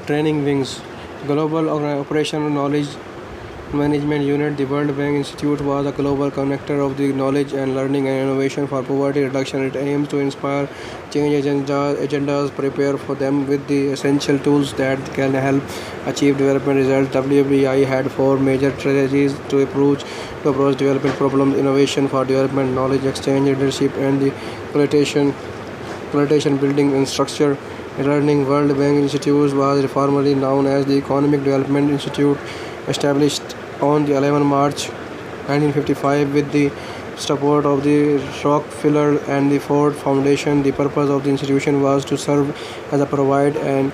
Training Wings, Global Operational Knowledge Management Unit. The World Bank Institute was a global connector of the knowledge and learning and innovation for poverty reduction. It aims to inspire change agendas, prepare for them with the essential tools that can help achieve development results. WBI had four major strategies to approach development problems: innovation for development, knowledge exchange, leadership, and the coalition building and structure. Learning. World Bank Institute was formerly known as the Economic Development Institute, established on the 11 March 1955 with the support of the Rockefeller and the Ford Foundation. The purpose of the institution was to serve as a provide an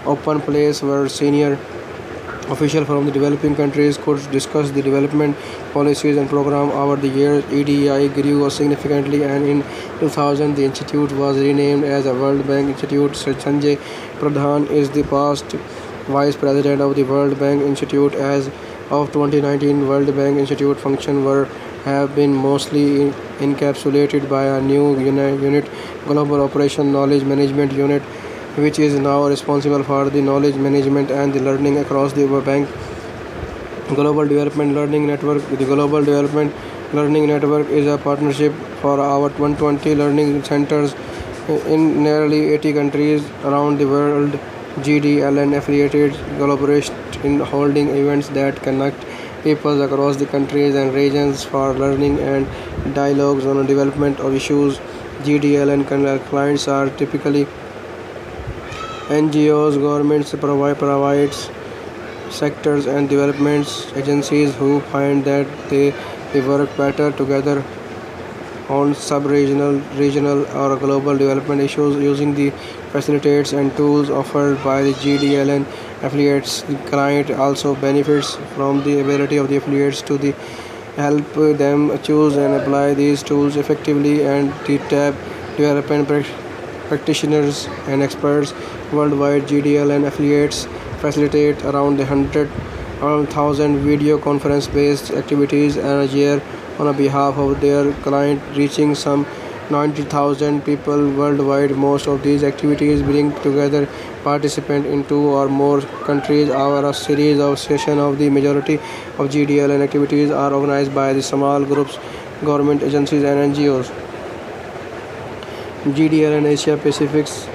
open place where senior officials from the developing countries could discuss the development policies and program. Over the years, EDI grew significantly, and in 2000, the institute was renamed as the World Bank Institute. Sanjay Pradhan is the past vice president of the World Bank Institute. As of 2019, World Bank Institute functions have been mostly encapsulated by a new unit, Global Operation Knowledge Management Unit, which is now responsible for the knowledge management and the learning across the bank. Global Development Learning Network. The Global Development Learning Network is a partnership for our 120 learning centers in nearly 80 countries around the world. GDLN affiliated collaborate in holding events that connect people across the countries and regions for learning and dialogues on the development of issues. GDLN clients are typically NGOs, governments, provides sectors and development agencies who find that they work better together on sub-regional, regional or global development issues using the facilities and tools offered by the GDLN affiliates. The client also benefits from the ability of the affiliates to help them choose and apply these tools effectively, and the tap development practitioners and experts worldwide. GDLN affiliates facilitate around 1,000 video conference based activities a year on behalf of their client, reaching some 90,000 people worldwide. Most of these activities bring together participants in two or more countries over a series of sessions. Of the majority of GDLN activities are organized by the small groups, government agencies and NGOs. GDLN Asia Pacific's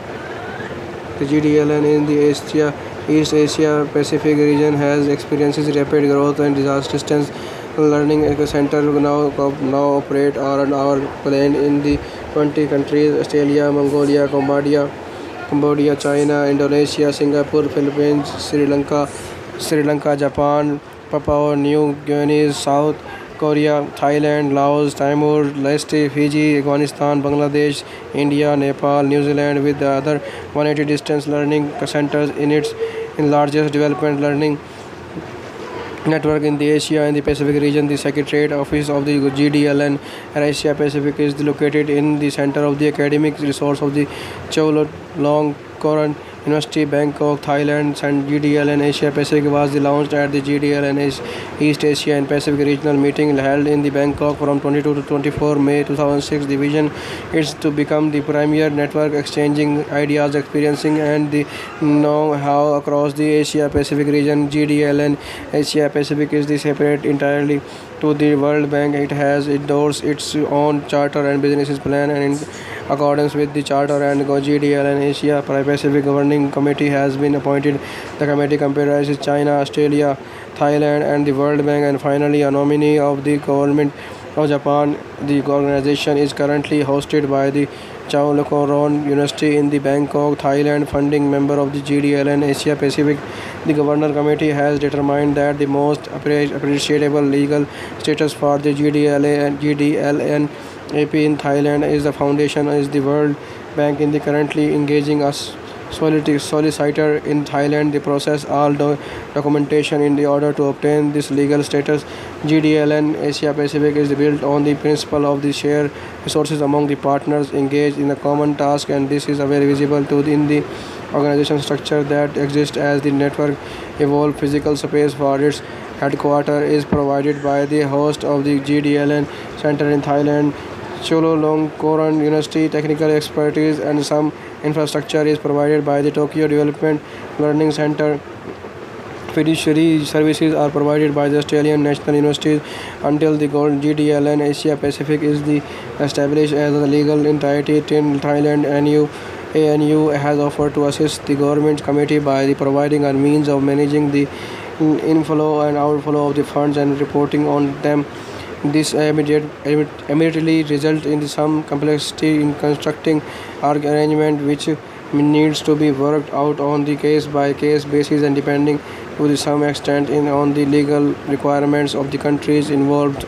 The GDLN in the East Asia Pacific region has experienced rapid growth, and disaster distance learning center now operate on our plane in the 20 countries: Australia, Mongolia, Cambodia, China, Indonesia, Singapore, Philippines, Sri Lanka, Japan, Papua New Guinea, South Korea, Thailand, Laos, Timor Leste, Fiji, Afghanistan, Bangladesh, India, Nepal, New Zealand, with the other 180 distance learning centers in its largest development learning network in the Asia and the Pacific region. The Secretariat Office of the GDLN Asia Pacific is located in the center of the academic resource of the Chulalongkorn University, Bangkok, Thailand. And GDLN Asia Pacific was launched at the GDLN East Asia and Pacific Regional Meeting held in the Bangkok from 22 to 24 May 2006. The vision is to become the premier network, exchanging ideas, experiencing and the know-how across the Asia Pacific region. GDLN Asia Pacific is separate entirely to the World Bank. It has endorsed its own charter and business plan, and in accordance with the charter and GDLN Asia Pacific Governing Committee has been appointed. The committee comprises China, Australia, Thailand and the World Bank, and finally a nominee of the government of Japan. The organization is currently hosted by the Chulalongkorn University in the Bangkok, Thailand, funding member of the GDLN Asia Pacific. The Governor Committee has determined that the most appreciable legal status for the GDLN AP in Thailand is the foundation is the World Bank in the currently engaging us solicitor in Thailand. The process all documentation in the order to obtain this legal status. GDLN Asia Pacific is built on the principle of the shared resources among the partners engaged in a common task, and this is very visible in the organization structure that exists as the network evolve. Physical space for its headquarters is provided by the host of the GDLN Center in Thailand, Chulalongkorn University. Technical expertise and some infrastructure is provided by the Tokyo Development Learning Center. Fiduciary services are provided by the Australian National Universities until the gold GDLN Asia Pacific is the established as a legal entity in Thailand. ANU has offered to assist the government committee by providing a means of managing the inflow and outflow of the funds and reporting on them. This immediately results in some complexity in constructing arrangement which needs to be worked out on the case-by-case basis and depending to some extent on the legal requirements of the countries involved.